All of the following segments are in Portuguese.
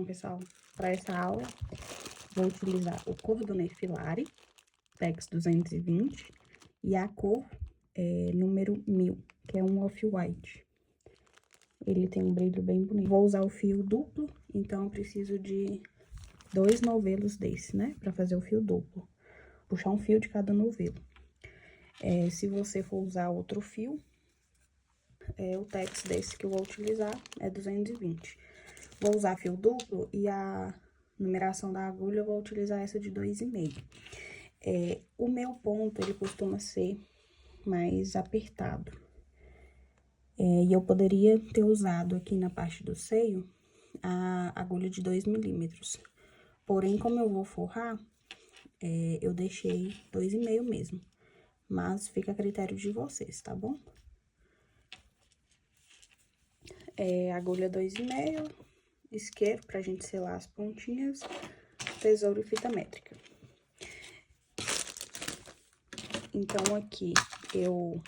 pessoal, para essa aula, vou utilizar o cordonê filari, Tex 220, e a cor número 1000, que é um off-white. Ele tem um brilho bem bonito. Vou usar o fio duplo, então eu preciso de 2 novelos desse, né? Pra fazer o fio duplo. Puxar um fio de cada novelo. Se você for usar outro fio, o Tex desse que eu vou utilizar é 220. Vou usar fio duplo e a numeração da agulha eu vou utilizar essa de 2,5. O meu ponto, ele costuma ser mais apertado. E eu poderia ter usado aqui na parte do seio a agulha de 2 milímetros. Porém, como eu vou forrar, eu deixei 2,5 mesmo. Mas fica a critério de vocês, tá bom? Agulha 2,5, isqueiro pra gente selar as pontinhas, tesouro e fita métrica. Então, aqui eu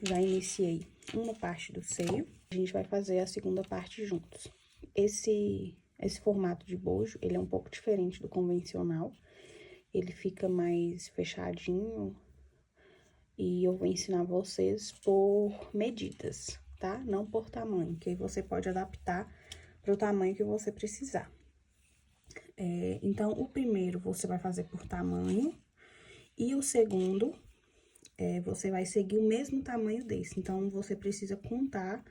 já iniciei uma parte do seio, a gente vai fazer a segunda parte juntos. Esse formato de bojo, ele é um pouco diferente do convencional, ele fica mais fechadinho e eu vou ensinar vocês por medidas, tá? Não por tamanho, que aí você pode adaptar para o tamanho que você precisar. Então, o primeiro você vai fazer por tamanho e o segundo você vai seguir o mesmo tamanho desse. Então, você precisa contar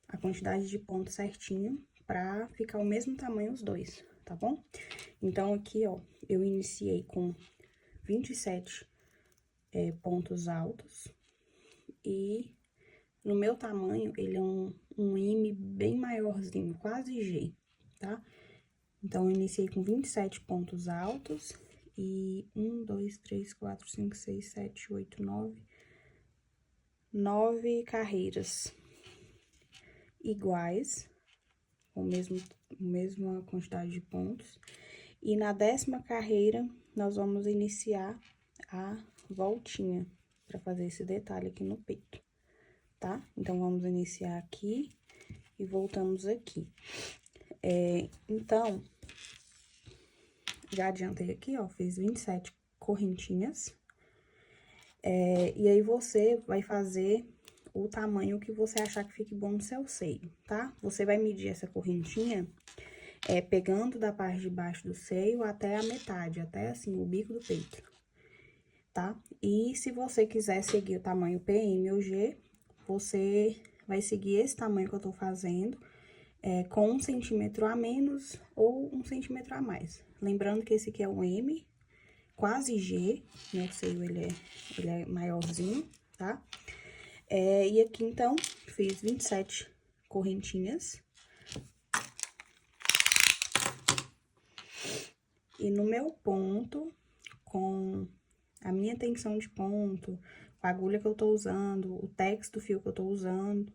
a quantidade de pontos certinho pra ficar o mesmo tamanho os dois, tá bom? Então, aqui, ó, eu iniciei com 27 pontos altos e no meu tamanho, ele é um M bem maiorzinho, quase G, tá? Então, eu iniciei com 27 pontos altos e 1, 2, 3, 4, 5, 6, 7, 8, 9 carreiras iguais, com a mesma quantidade de pontos. E na 10ª carreira, nós vamos iniciar a voltinha, para fazer esse detalhe aqui no peito, tá? Então, vamos iniciar aqui e voltamos aqui. Então, já adiantei aqui, ó, fiz 27 correntinhas. E aí, você vai fazer o tamanho que você achar que fique bom no seu seio, tá? Você vai medir essa correntinha pegando da parte de baixo do seio até a metade, até assim, o bico do peito, tá? E se você quiser seguir o tamanho PM ou G, você vai seguir esse tamanho que eu tô fazendo, com 1 centímetro a menos ou 1 centímetro a mais. Lembrando que esse aqui é um M, quase G, meu seio ele é maiorzinho, tá? E aqui, então, fiz 27 correntinhas. E no meu ponto, com a minha tensão de ponto, a agulha que eu tô usando, o tex do fio que eu tô usando,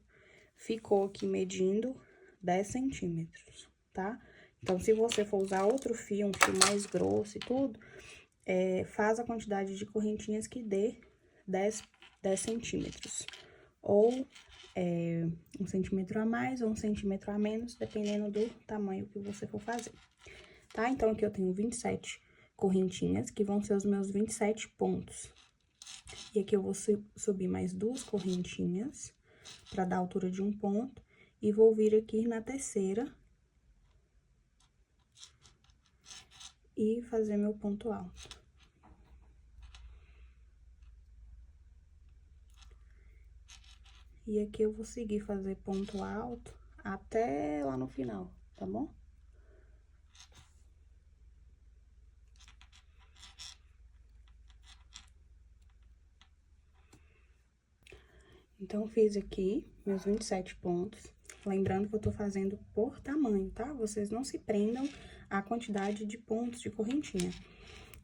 ficou aqui medindo 10 centímetros, tá? Então, se você for usar outro fio, um fio mais grosso e tudo, faz a quantidade de correntinhas que dê 10 centímetros. Ou 1 centímetro a mais ou 1 centímetro a menos, dependendo do tamanho que você for fazer. Tá? Então, aqui eu tenho 27 correntinhas, que vão ser os meus 27 pontos. E aqui eu vou subir mais 2 correntinhas, pra dar a altura de um ponto, e vou vir aqui na terceira e fazer meu ponto alto. E aqui eu vou seguir fazer ponto alto até lá no final, tá bom? Então, fiz aqui meus 27 pontos, lembrando que eu tô fazendo por tamanho, tá? Vocês não se prendam à quantidade de pontos de correntinha.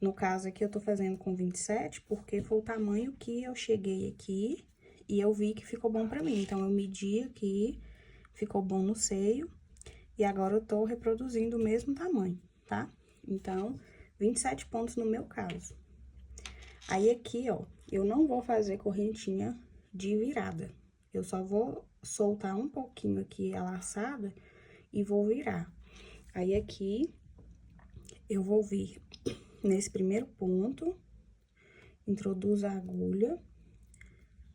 No caso aqui, eu tô fazendo com 27, porque foi o tamanho que eu cheguei aqui e eu vi que ficou bom pra mim. Então, eu medi aqui, ficou bom no seio, e agora eu tô reproduzindo o mesmo tamanho, tá? Então, 27 pontos no meu caso. Aí, aqui, ó, eu não vou fazer correntinha de virada. Eu só vou soltar um pouquinho aqui a laçada e vou virar. Aí, aqui, eu vou vir nesse primeiro ponto, introduzo a agulha,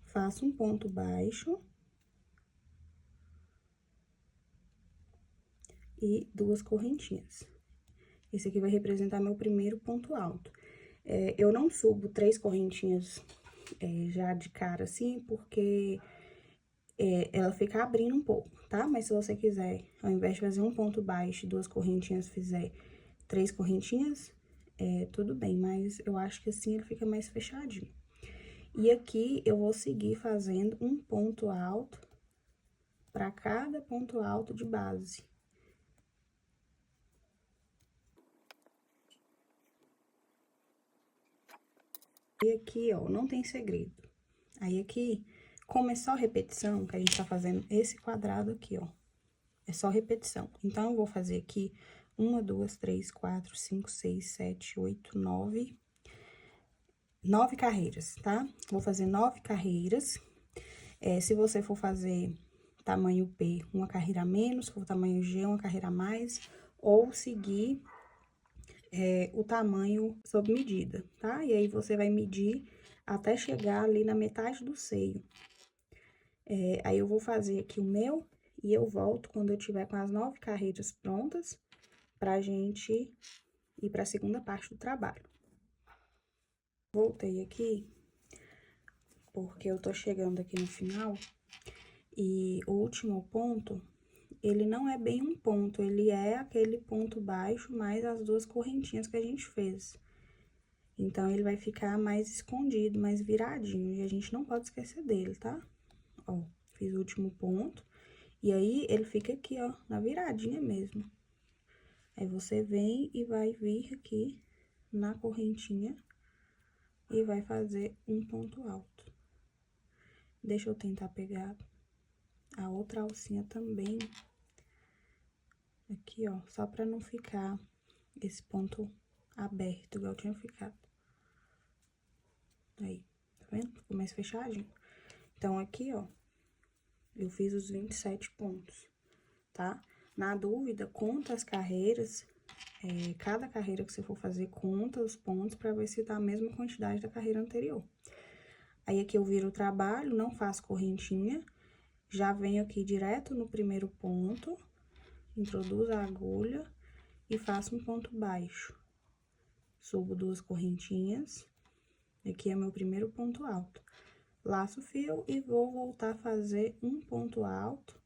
faço um ponto baixo e 2 correntinhas. Esse aqui vai representar meu primeiro ponto alto. Eu não subo 3 correntinhas já de cara assim, porque ela fica abrindo um pouco, tá? Mas se você quiser, ao invés de fazer um ponto baixo e 2 correntinhas, fizer 3 correntinhas, tudo bem, mas eu acho que assim ele fica mais fechadinho. E aqui eu vou seguir fazendo um ponto alto para cada ponto alto de base. E aqui, ó, não tem segredo. Aí, aqui, como é só repetição, que a gente tá fazendo esse quadrado aqui, ó. É só repetição. Então, eu vou fazer aqui 1, 2, 3, 4, 5, 6, 7, 8, 9... 9 carreiras, tá? Vou fazer 9 carreiras. Se você for fazer tamanho P, uma carreira a menos, se for tamanho G, uma carreira a mais, ou seguir o tamanho sob medida, tá? E aí, você vai medir até chegar ali na metade do seio. Aí, eu vou fazer aqui o meu e eu volto quando eu tiver com as 9 carreiras prontas pra gente ir pra segunda parte do trabalho. Voltei aqui, porque eu tô chegando aqui no final, e o último ponto, ele não é bem um ponto, ele é aquele ponto baixo mais as 2 correntinhas que a gente fez. Então, ele vai ficar mais escondido, mais viradinho, e a gente não pode esquecer dele, tá? Ó, fiz o último ponto, e aí, ele fica aqui, ó, na viradinha mesmo. Aí, você vem e vai vir aqui na correntinha e vai fazer um ponto alto. Deixa eu tentar pegar a outra alcinha também. Aqui, ó, só pra não ficar esse ponto aberto, igual tinha ficado. Aí, tá vendo? Ficou mais fechadinho. Então, aqui, ó, eu fiz os 27 pontos, tá? Na dúvida, conta as carreiras, cada carreira que você for fazer, conta os pontos pra ver se tá a mesma quantidade da carreira anterior. Aí, aqui eu viro o trabalho, não faço correntinha, já venho aqui direto no primeiro ponto, introduzo a agulha e faço um ponto baixo. Subo 2 correntinhas, aqui é meu primeiro ponto alto. Laço o fio e vou voltar a fazer um ponto alto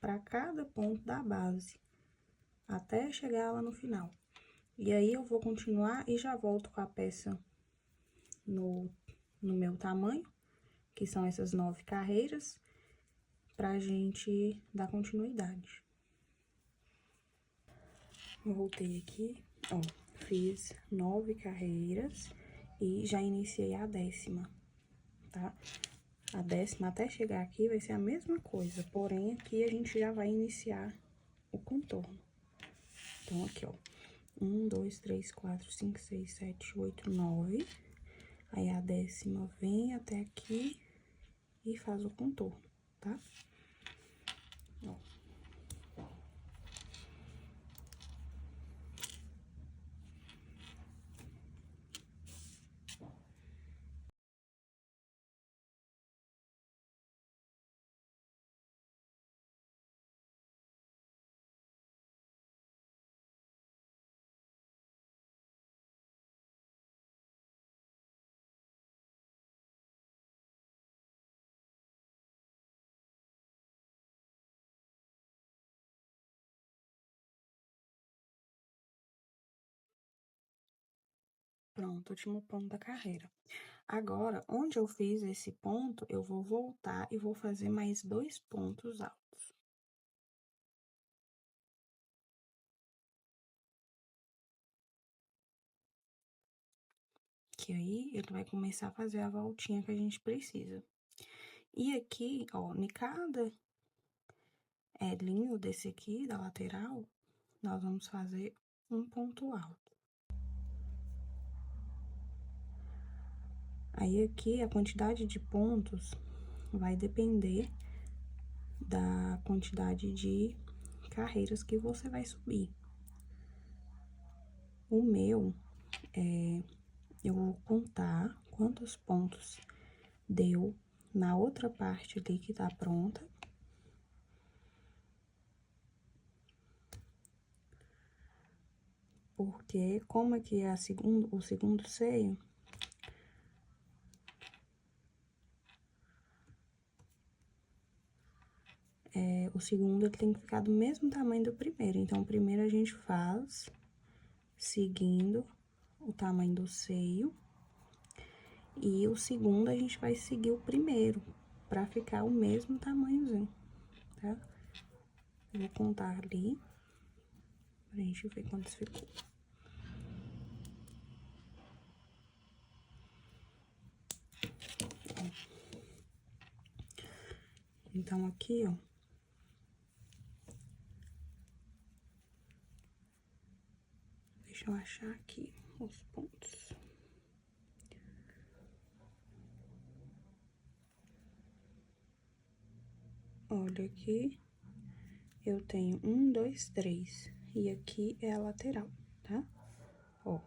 para cada ponto da base, até chegar lá no final. E aí, eu vou continuar e já volto com a peça no meu tamanho, que são essas 9 carreiras, pra gente dar continuidade. Voltei aqui, ó, fiz 9 carreiras e já iniciei a 10ª, tá? A 10ª até chegar aqui vai ser a mesma coisa, porém, aqui a gente já vai iniciar o contorno. Então, aqui, ó, 1, 2, 3, 4, 5, 6, 7, 8, 9. Aí, a 10ª vem até aqui e faz o contorno, tá? Ó. Pronto, último ponto da carreira. Agora, onde eu fiz esse ponto, eu vou voltar e vou fazer mais 2 pontos altos. Que aí, ele vai começar a fazer a voltinha que a gente precisa. E aqui, ó, em cada linho desse aqui, da lateral, nós vamos fazer um ponto alto. Aí, aqui, a quantidade de pontos vai depender da quantidade de carreiras que você vai subir. O meu, eu vou contar quantos pontos deu na outra parte ali que tá pronta. Porque, como aqui é o segundo seio, o segundo ele tem que ficar do mesmo tamanho do primeiro. Então, o primeiro a gente faz seguindo o tamanho do seio. E o segundo a gente vai seguir o primeiro, pra ficar o mesmo tamanhozinho, tá? Eu vou contar ali, pra gente ver quantos ficou. Então, aqui, ó. Deixa eu achar aqui os pontos. Olha, aqui eu tenho 1, 2, 3. E aqui é a lateral, tá? Ó.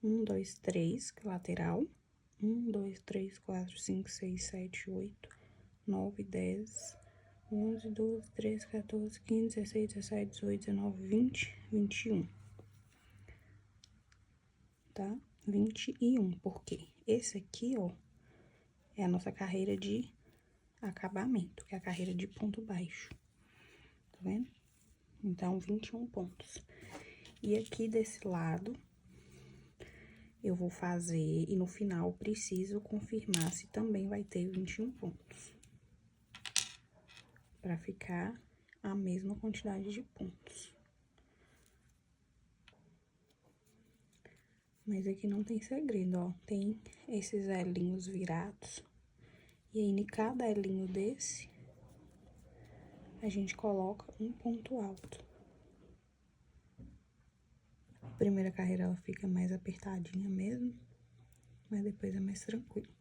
1, 2, 3, lateral. 1, 2, 3, 4, 5, 6, 7, 8, 9, 10, 11, 12, 13, 14, 15, 16, 17, 18, 19, 20, 21. Tá? 21, porque esse aqui, ó, é a nossa carreira de acabamento, que é a carreira de ponto baixo. Tá vendo? Então, 21 pontos. E aqui desse lado, eu vou fazer, e no final, preciso confirmar se também vai ter 21 pontos. Pra ficar a mesma quantidade de pontos. Mas aqui não tem segredo, ó. Tem esses elinhos virados. E aí, em cada elinho desse, a gente coloca um ponto alto. A primeira carreira, ela fica mais apertadinha mesmo, mas depois é mais tranquilo.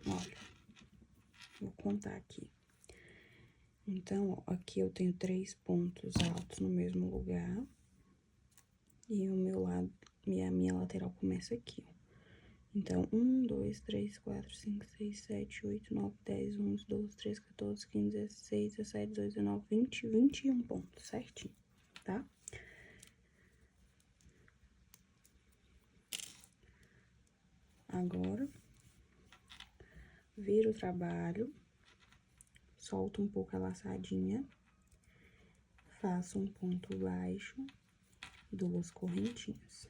Olha, vou contar aqui. Então, ó, aqui eu tenho 3 pontos altos no mesmo lugar. E o meu lado, a minha lateral começa aqui, ó. Então, 1, 2, 3, 4, 5, 6, 7, 8, 9, 10, 11, 12, 13, 14, 15, 16, 17, 18, 19, 20, 21 pontos, certinho, tá? Agora, vira o trabalho, solta um pouco a laçadinha, faço um ponto baixo, 2 correntinhas,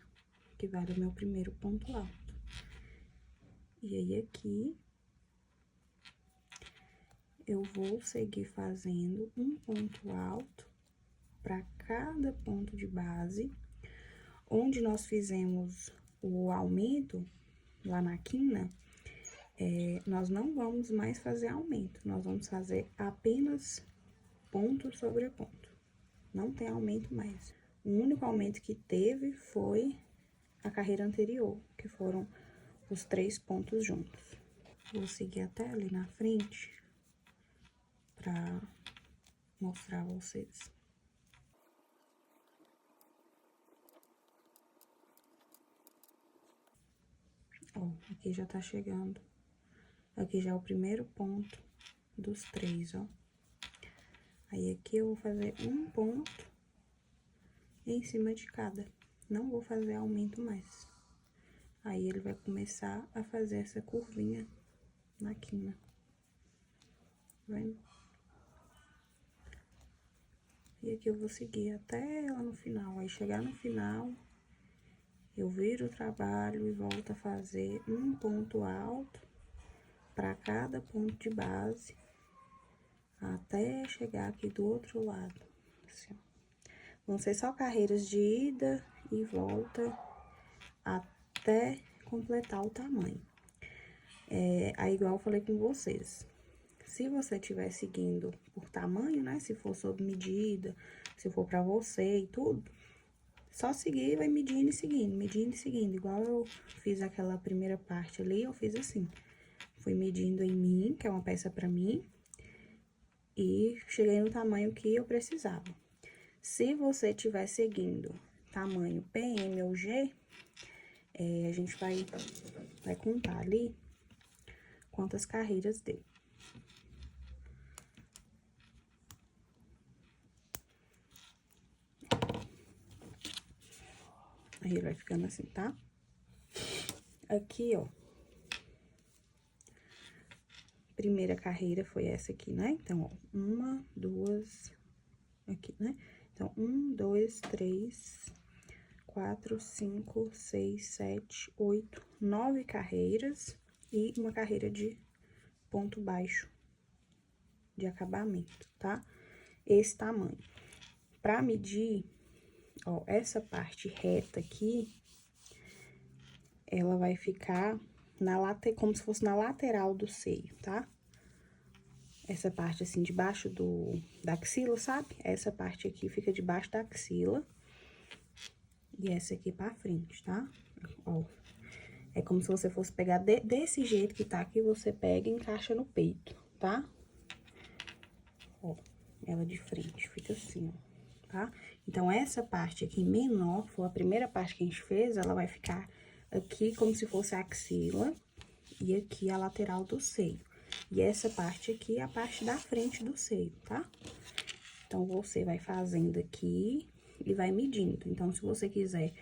que vale o meu primeiro ponto alto. E aí, aqui, eu vou seguir fazendo um ponto alto para cada ponto de base. Onde nós fizemos o aumento, lá na quina, nós não vamos mais fazer aumento, nós vamos fazer apenas ponto sobre ponto. Não tem aumento mais. O único aumento que teve foi a carreira anterior, que foram os 3 pontos juntos. Vou seguir até ali na frente pra mostrar a vocês. Ó, aqui já tá chegando. Aqui já é o primeiro ponto dos 3, ó. Aí, aqui eu vou fazer um ponto em cima de cada. Não vou fazer aumento mais. Aí, ele vai começar a fazer essa curvinha na quina. Tá vendo? E aqui eu vou seguir até lá no final. Aí, chegar no final, eu viro o trabalho e volto a fazer um ponto alto para cada ponto de base, até chegar aqui do outro lado, assim, ó. Vão ser só carreiras de ida e volta até completar o tamanho. Aí, igual eu falei com vocês, se você estiver seguindo por tamanho, né, se for sob medida, se se for pra você e tudo, só seguir e vai medindo e seguindo. Igual eu fiz aquela primeira parte ali, eu fiz assim. Fui medindo em mim, que é uma peça pra mim, e cheguei no tamanho que eu precisava. Se você estiver seguindo tamanho PM ou G, a gente vai contar ali quantas carreiras deu. Aí ele vai ficando assim, tá? Aqui, ó. Primeira carreira foi essa aqui, né? Então, ó, 1, 2, aqui, né? Então, 1, 2, 3, 4, 5, 6, 7, 8, 9 carreiras e uma carreira de ponto baixo de acabamento, tá? Esse tamanho. Pra medir, ó, essa parte reta aqui, ela vai ficar como se fosse na lateral do seio, tá? Essa parte assim, debaixo da axila, sabe? Essa parte aqui fica debaixo da axila. E essa aqui pra frente, tá? Ó. É como se você fosse pegar desse jeito que tá aqui, você pega e encaixa no peito, tá? Ó, ela de frente, fica assim, ó, tá? Então, essa parte aqui menor, foi a primeira parte que a gente fez, ela vai ficar aqui como se fosse a axila e aqui a lateral do seio. E essa parte aqui é a parte da frente do seio, tá? Então, você vai fazendo aqui e vai medindo. Então, se você quiser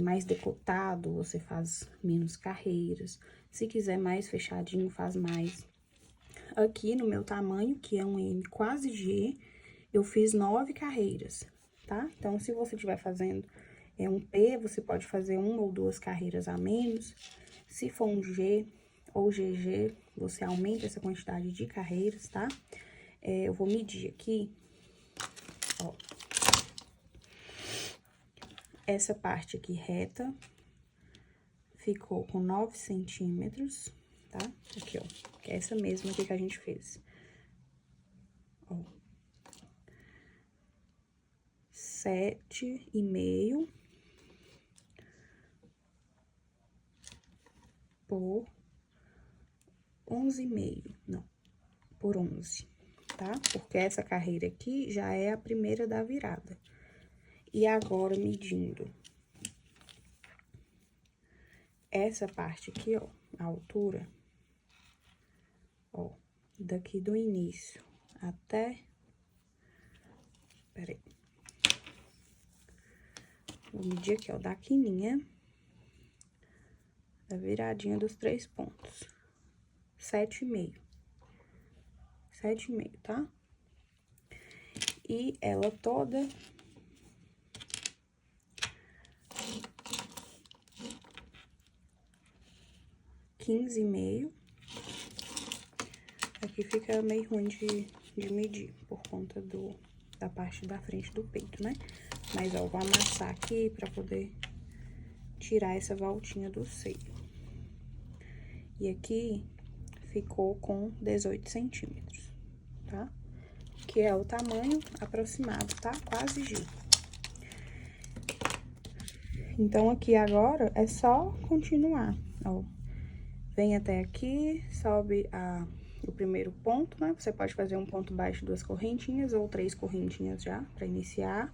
mais decotado, você faz menos carreiras. Se quiser mais fechadinho, faz mais. Aqui, no meu tamanho, que é um M quase G, eu fiz 9 carreiras, tá? Então, se você estiver fazendo um P, você pode fazer 1 ou 2 carreiras a menos. Se for um G ou GG, você aumenta essa quantidade de carreiras, tá? Eu vou medir aqui, ó. Essa parte aqui reta ficou com 9 centímetros, tá? Aqui, ó, que é essa mesma aqui que a gente fez. Ó. 7,5 por 11,5, não, por 11, tá? Porque essa carreira aqui já é a primeira da virada. E agora, medindo essa parte aqui, ó, a altura, ó, daqui do início até... Peraí. Vou medir aqui, ó, da quininha, da viradinha dos 3 pontos. 7,5. 7,5, tá? E ela toda... 15,5. Aqui fica meio ruim de medir, por conta da parte da frente do peito, né? Mas, ó, vou amassar aqui pra poder tirar essa voltinha do seio. E aqui ficou com 18 centímetros, tá? Que é o tamanho aproximado, tá? Quase G. Então, aqui agora é só continuar, ó. Vem até aqui, sobe o primeiro ponto, né? Você pode fazer um ponto baixo, 2 correntinhas ou 3 correntinhas já, pra iniciar.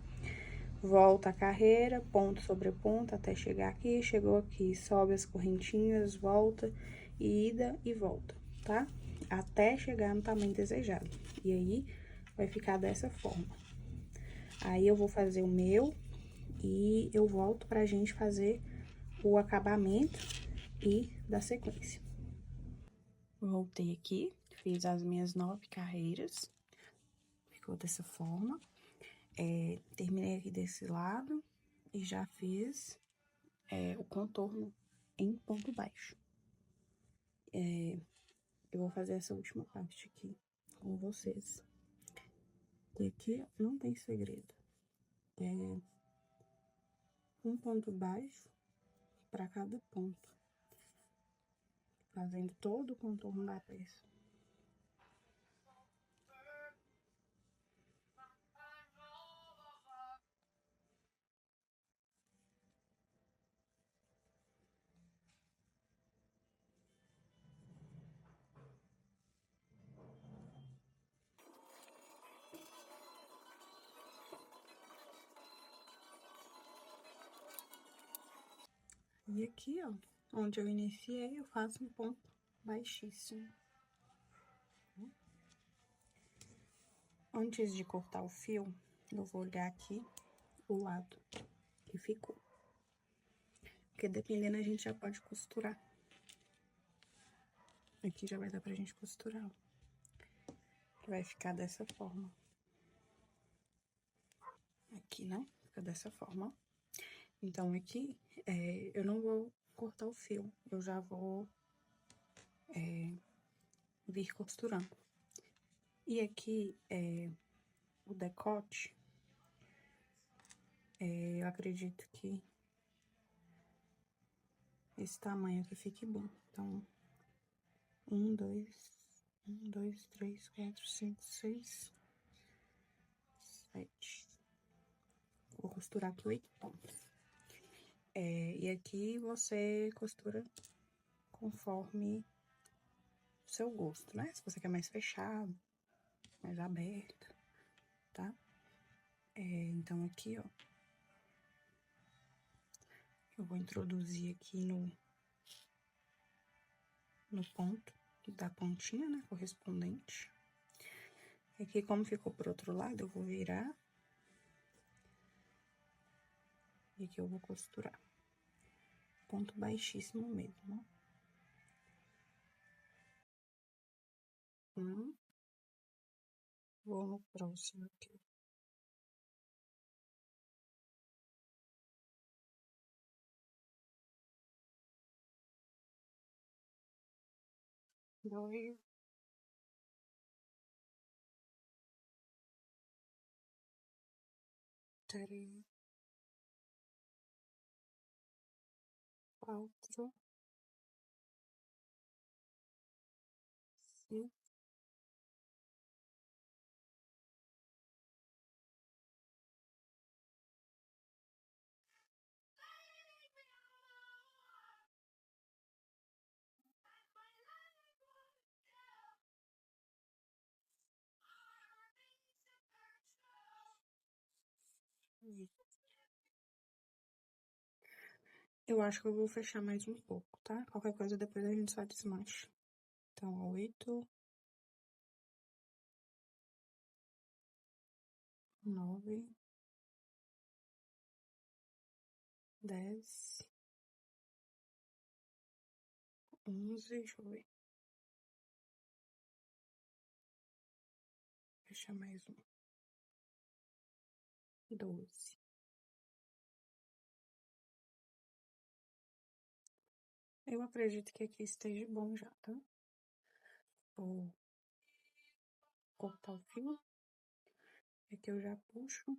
Volta a carreira, ponto sobre ponto, até chegar aqui. Chegou aqui, sobe as correntinhas, volta, ida e volta, tá? Até chegar no tamanho desejado. E aí, vai ficar dessa forma. Aí, eu vou fazer o meu e eu volto pra gente fazer o acabamento e da sequência. Voltei aqui, fiz as minhas 9 carreiras, ficou dessa forma. Terminei aqui desse lado e já fiz o contorno em ponto baixo. Eu vou fazer essa última parte aqui com vocês. E aqui não tem segredo. Um ponto baixo para cada ponto, fazendo todo o contorno da peça. E aqui, ó, onde eu iniciei, eu faço um ponto baixíssimo. Antes de cortar o fio, eu vou olhar aqui o lado que ficou. Porque dependendo, a gente já pode costurar. Aqui já vai dar pra gente costurar, ó. Que vai ficar dessa forma. Aqui, né? Fica dessa forma. Então, aqui, eu não vou cortar o fio. Eu já vou vir costurando. E aqui, o decote, eu acredito que esse tamanho aqui fique bom. Então, 1, 2, 3, 4, 5, 6, 7. Vou costurar aqui 8 pontos. E aqui você costura conforme o seu gosto, né? Se você quer mais fechado, mais aberto, tá? Então, aqui, ó, eu vou introduzir aqui no ponto da pontinha, né, correspondente. Aqui, como ficou pro outro lado, eu vou virar. E aqui eu vou costurar. Ponto baixíssimo mesmo, ó. Vou no próximo aqui. 2, 3, 4, 5. Eu acho que eu vou fechar mais um pouco, tá? Qualquer coisa depois a gente só desmancha. Então, 8, 9, 10, 11, deixa eu ver. Fechar mais um. 12. Eu acredito que aqui esteja bom já, tá? Vou cortar o fio. Aqui eu já puxo.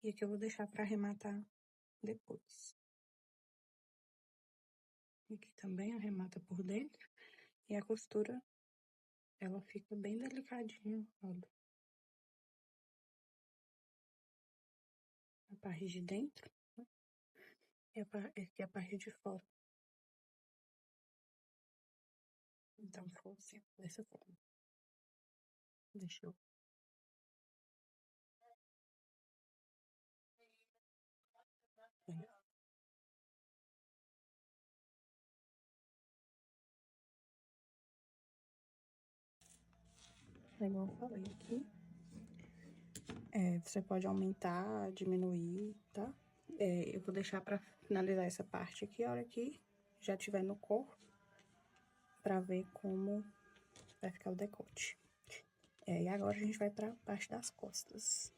E aqui eu vou deixar pra arrematar depois. Aqui também arremata por dentro. E a costura, ela fica bem delicadinha, olha. A parte de dentro, né? E aqui a parte de fora. Então, ficou assim, dessa forma. Deixa eu... Igual eu falei aqui. Você pode aumentar, diminuir, tá? Eu vou deixar pra finalizar essa parte aqui, a hora que já tiver no corpo, pra ver como vai ficar o decote. E agora a gente vai pra parte das costas.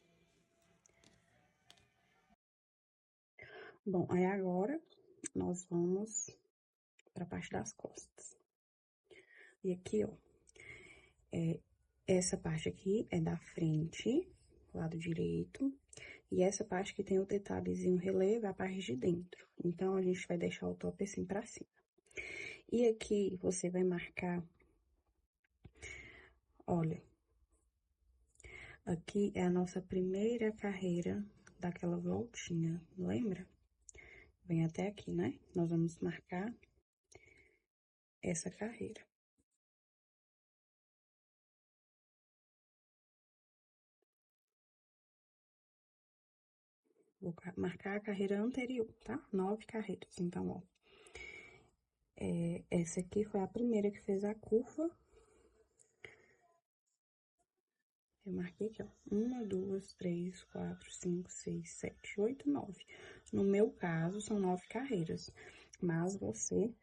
Bom, aí agora nós vamos pra parte das costas. E aqui, ó, essa parte aqui é da frente, lado direito. E essa parte que tem o detalhezinho relevo é a parte de dentro. Então, a gente vai deixar o top assim pra cima. E aqui, você vai marcar, olha, aqui é a nossa primeira carreira daquela voltinha, lembra? Vem até aqui, né? Nós vamos marcar essa carreira. Vou marcar a carreira anterior, tá? 9 carreiras. Então, ó, essa aqui foi a primeira que fez a curva. Eu marquei aqui, ó. 1, 2, 3, 4, 5, 6, 7, 8, 9. No meu caso, são 9 carreiras. Mas você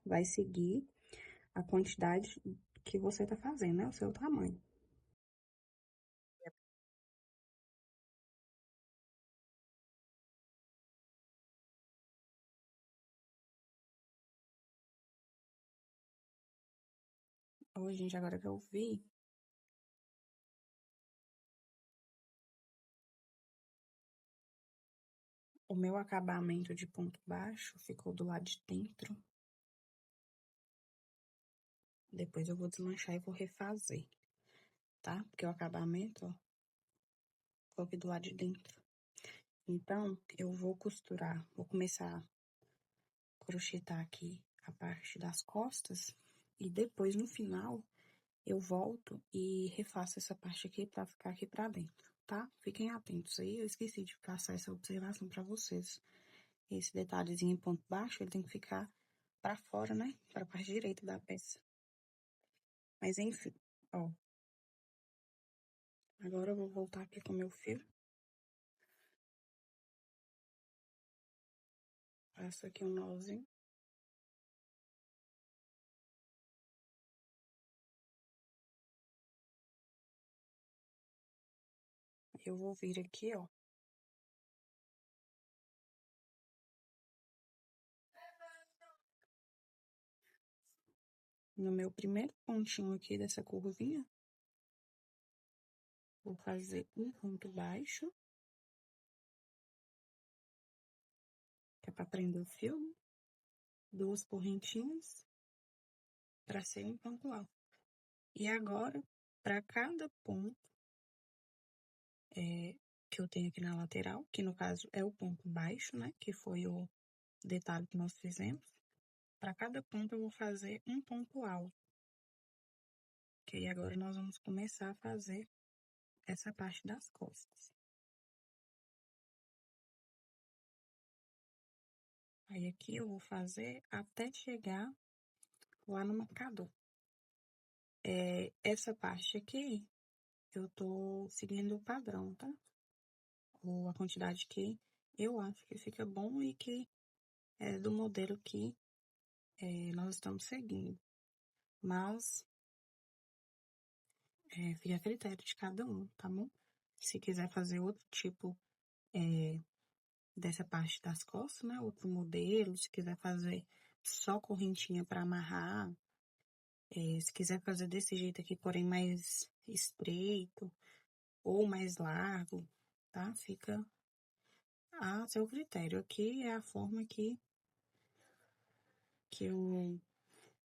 vai seguir a quantidade que você tá fazendo, né? O seu tamanho. Ô, gente, agora que eu vi, o meu acabamento de ponto baixo ficou do lado de dentro. Depois eu vou desmanchar e vou refazer, tá? Porque o acabamento, ó, ficou aqui do lado de dentro. Então, eu vou costurar, vou começar a crochetar aqui a parte das costas. E depois, no final, eu volto e refaço essa parte aqui pra ficar aqui pra dentro, tá? Fiquem atentos aí, eu esqueci de passar essa observação pra vocês. Esse detalhezinho em ponto baixo, ele tem que ficar pra fora, né? Pra parte direita da peça. Mas enfim, ó. Agora eu vou voltar aqui com o meu fio. Faço aqui um nozinho. Eu vou vir aqui, ó. No meu primeiro pontinho aqui dessa curvinha, vou fazer um ponto baixo, que é pra prender o fio, duas correntinhas, pra ser um ponto alto. E agora, para cada ponto que eu tenho aqui na lateral, que no caso é o ponto baixo, né? Que foi o detalhe que nós fizemos. Para cada ponto eu vou fazer um ponto alto. Que aí agora nós vamos começar a fazer essa parte das costas. Aí aqui eu vou fazer até chegar lá no marcador. Essa parte aqui, eu tô seguindo o padrão, tá? Ou a quantidade que eu acho que fica bom e que é do modelo que nós estamos seguindo. Mas fica a critério de cada um, tá bom? Se quiser fazer outro tipo dessa parte das costas, né? Outro modelo, se quiser fazer só correntinha para amarrar, se quiser fazer desse jeito aqui, porém mais estreito ou mais largo, tá? Fica a seu critério. Aqui é a forma que eu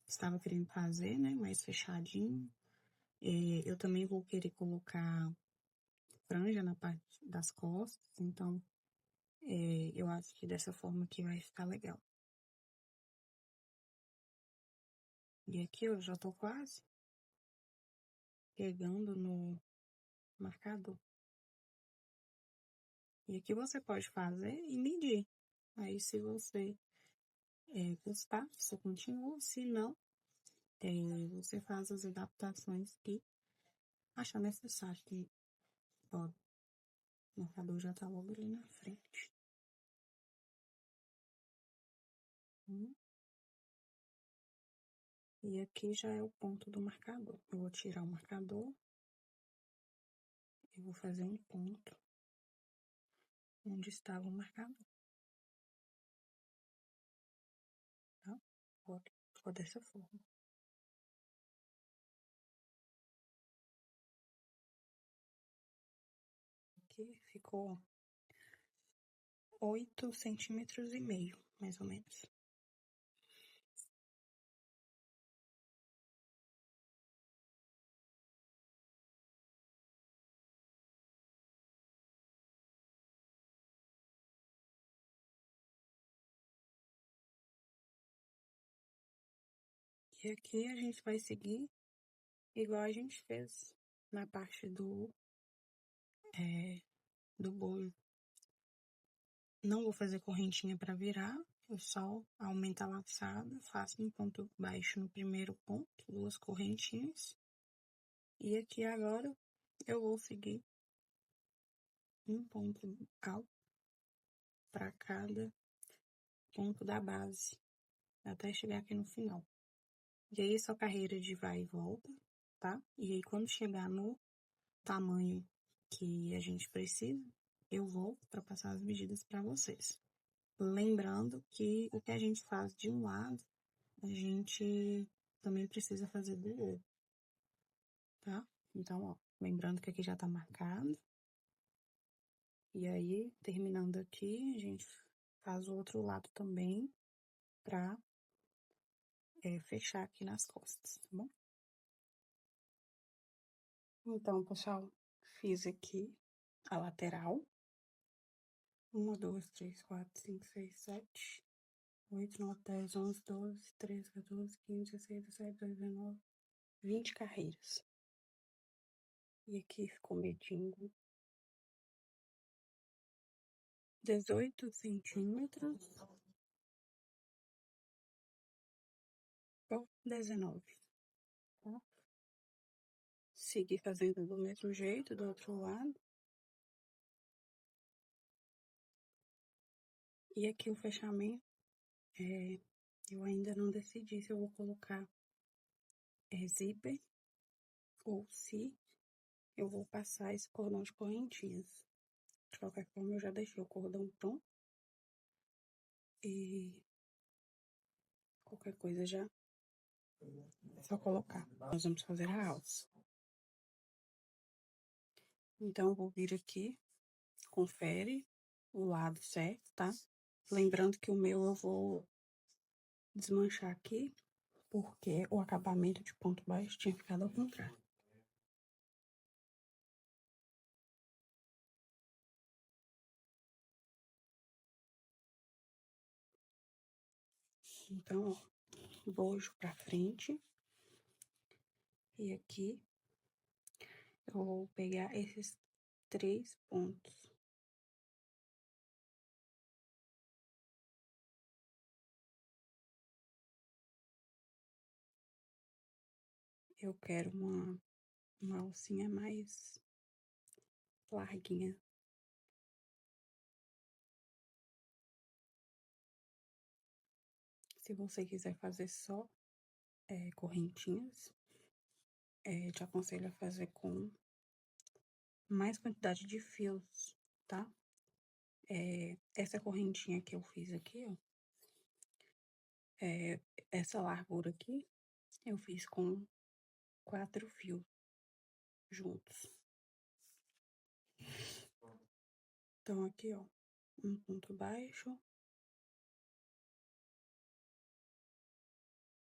estava querendo fazer, né? Mais fechadinho. Eu também vou querer colocar franja na parte das costas, então eu acho que dessa forma aqui vai ficar legal. E aqui eu já tô quase pegando no marcador. E aqui você pode fazer e medir. Aí, se você gostar, você continua. Se não, você faz as adaptações que achar necessário. Que, ó, o marcador já tá logo ali na frente. E aqui já é o ponto do marcador. Eu vou tirar o marcador e vou fazer um ponto onde estava o marcador, tá? Ficou dessa forma. Aqui ficou 8,5 cm, mais ou menos. E aqui a gente vai seguir igual a gente fez na parte do bojo. Não vou fazer correntinha pra virar, eu só aumento a laçada, faço um ponto baixo no primeiro ponto, 2 correntinhas. E aqui agora eu vou seguir um ponto alto para cada ponto da base, até chegar aqui no final. E aí, sua carreira de vai e volta, tá? E aí, quando chegar no tamanho que a gente precisa, eu volto para passar as medidas para vocês. Lembrando que o que a gente faz de um lado, a gente também precisa fazer do outro, tá? Então, ó, lembrando que aqui já tá marcado. E aí, terminando aqui, a gente faz o outro lado também pra fechar aqui nas costas, tá bom? Então, pessoal, fiz aqui a lateral. 1, 2, 3, 4, 5, 6, 7, 8, 9, 10, 11, 12, 13, 14, 15, 16, 17, 18, 19, 20 carreiras. E aqui ficou medindo 18 centímetros por 19, tá? Segui fazendo do mesmo jeito do outro lado. E aqui o fechamento, eu ainda não decidi se eu vou colocar zíper ou se eu vou passar esse cordão de correntinhas. De qualquer forma, eu já deixei o cordão pronto. E qualquer coisa já é só colocar. Nós vamos fazer a alça. Então, eu vou vir aqui, confere o lado certo, tá? Lembrando que o meu eu vou desmanchar aqui, porque o acabamento de ponto baixo tinha ficado ao contrário. Então, ó, bojo pra frente. E aqui, eu vou pegar esses 3 pontos. Eu quero uma alcinha mais larguinha. Se você quiser fazer só correntinhas, te aconselho a fazer com mais quantidade de fios, tá? Essa correntinha que eu fiz aqui, ó, essa largura aqui, eu fiz com 4 fios juntos. Então, aqui, ó, um ponto baixo.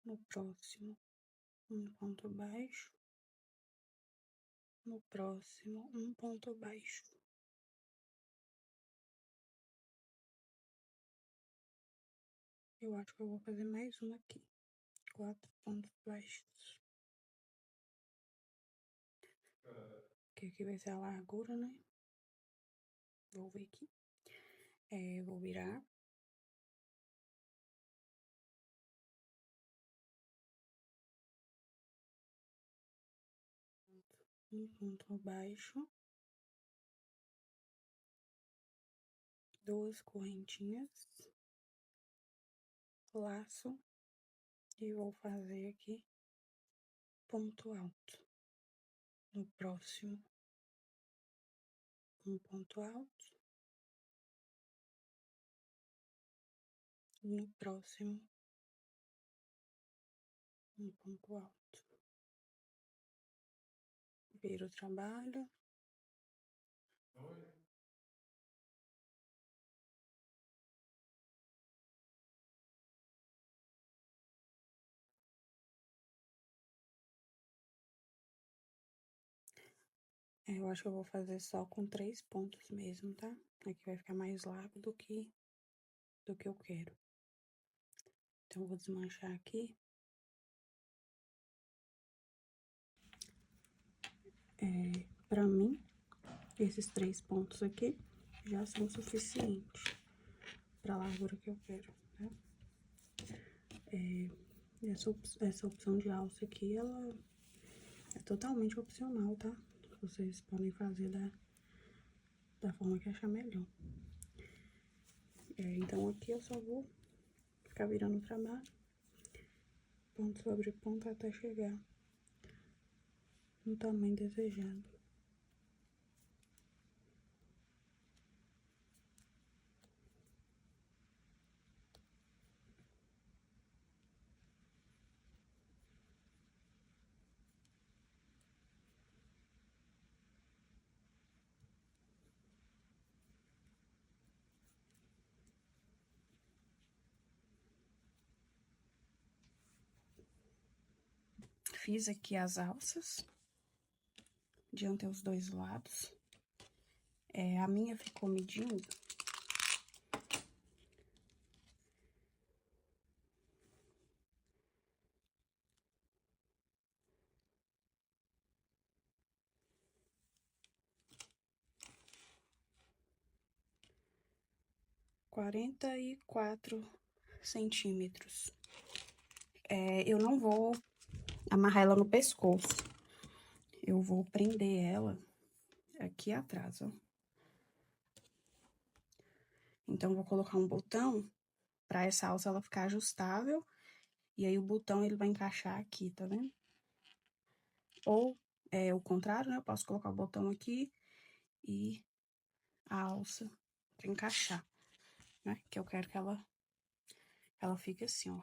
No próximo, um ponto baixo. No próximo, um ponto baixo. Eu acho que eu vou fazer mais um aqui. 4 pontos baixos. Que aqui vai ser a largura, né? Vou ver aqui. Vou virar. Um ponto baixo. 2 correntinhas. Laço. E vou fazer aqui ponto alto. No próximo, um ponto alto. No próximo, um ponto alto. Viro o trabalho. Eu acho que eu vou fazer só com 3 pontos mesmo, tá? Aqui vai ficar mais largo do que eu quero. Então, eu vou desmanchar aqui. Pra mim, esses 3 pontos aqui já são suficientes. pra largura que eu quero, tá? Essa opção de alça aqui, ela é totalmente opcional, tá? Vocês podem fazer da forma que achar melhor. Então, aqui eu só vou ficar virando pra baixo, ponto sobre ponto, até chegar no tamanho desejado. Fiz aqui as alças de ante os dois lados. A minha ficou medindo 44 centímetros. Eu não vou amarrar ela no pescoço. Eu vou prender ela aqui atrás, ó. Então, vou colocar um botão pra essa alça ela ficar ajustável. E aí, o botão, ele vai encaixar aqui, tá vendo? Ou, o contrário, né? Eu posso colocar o botão aqui e a alça pra encaixar, né? Que eu quero que ela fique assim, ó.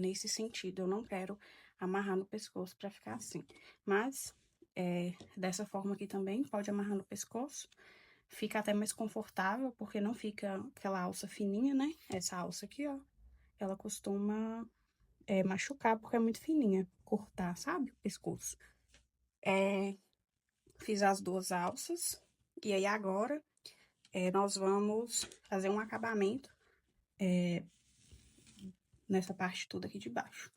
Nesse sentido, eu não quero amarrar no pescoço pra ficar assim. Mas, dessa forma aqui também, pode amarrar no pescoço. Fica até mais confortável, porque não fica aquela alça fininha, né? Essa alça aqui, ó, ela costuma machucar, porque é muito fininha, cortar, sabe? O pescoço. Fiz as duas alças, e aí agora nós vamos fazer um acabamento nessa parte toda aqui de baixo.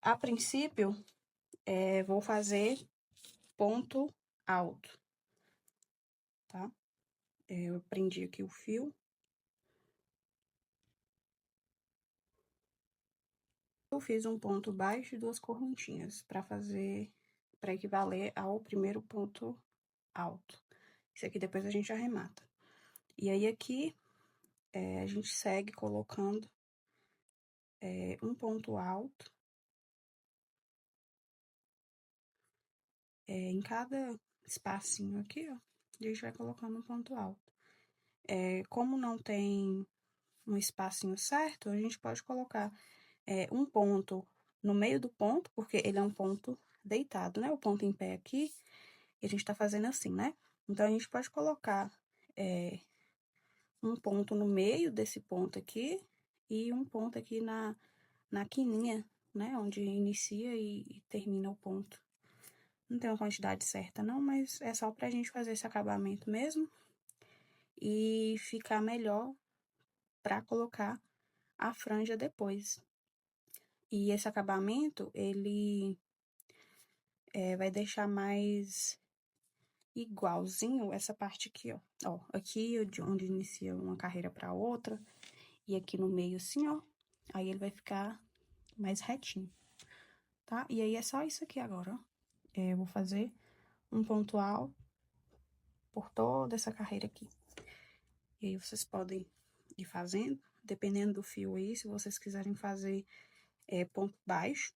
A princípio, vou fazer ponto alto, tá? Eu prendi aqui o fio. Eu fiz um ponto baixo e duas correntinhas para equivaler ao primeiro ponto alto. Isso aqui depois a gente arremata. E aí, aqui, a gente segue colocando um ponto alto em cada espacinho aqui, ó. A gente vai colocando um ponto alto. Como não tem um espacinho certo, a gente pode colocar um ponto no meio do ponto, porque ele é um ponto deitado, né? O ponto em pé aqui, e a gente tá fazendo assim, né? Então, a gente pode colocar um ponto no meio desse ponto aqui e um ponto aqui na quininha, né? Onde inicia e termina o ponto. Não tem uma quantidade certa, não, mas é só pra gente fazer esse acabamento mesmo e ficar melhor pra colocar a franja depois. E esse acabamento, ele vai deixar mais igualzinho essa parte aqui, ó. Ó, aqui de onde inicia uma carreira pra outra, e aqui no meio assim, ó. Aí ele vai ficar mais retinho, tá? E aí é só isso aqui agora, ó. Eu vou fazer um ponto alto por toda essa carreira aqui. E aí vocês podem ir fazendo, dependendo do fio aí, se vocês quiserem fazer ponto baixo.